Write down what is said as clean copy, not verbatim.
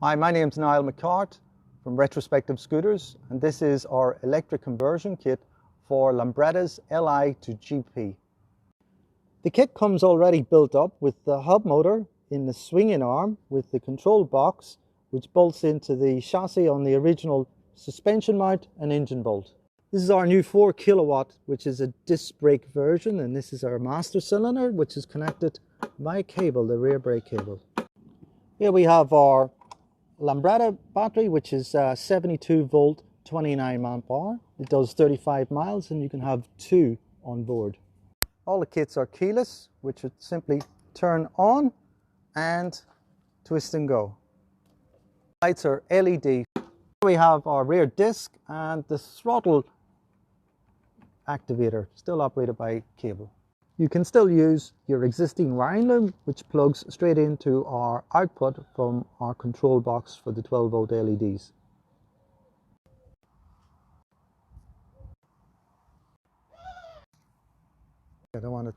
Hi, my name's Niall from Retrospective Scooters, and this is our electric conversion kit for Lambretta's Li to GP. The kit comes already built up with the hub motor in the swinging arm with the control box which bolts into the chassis on the original suspension mount and engine bolt. This is our new 4 kilowatt, which is a disc brake version, and this is our master cylinder which is connected by a cable, the rear brake cable. Here we have our Lambretta battery, which is 72 volt 29 amp hour. It does 35 miles and you can have 2 on board. All the kits are keyless, which would simply turn on and twist and go. Lights are LED. We have our rear disc and the throttle activator, still operated by cable. You can still use your existing wiring loom, which plugs straight into our output from our control box for the 12 volt LEDs. I don't want to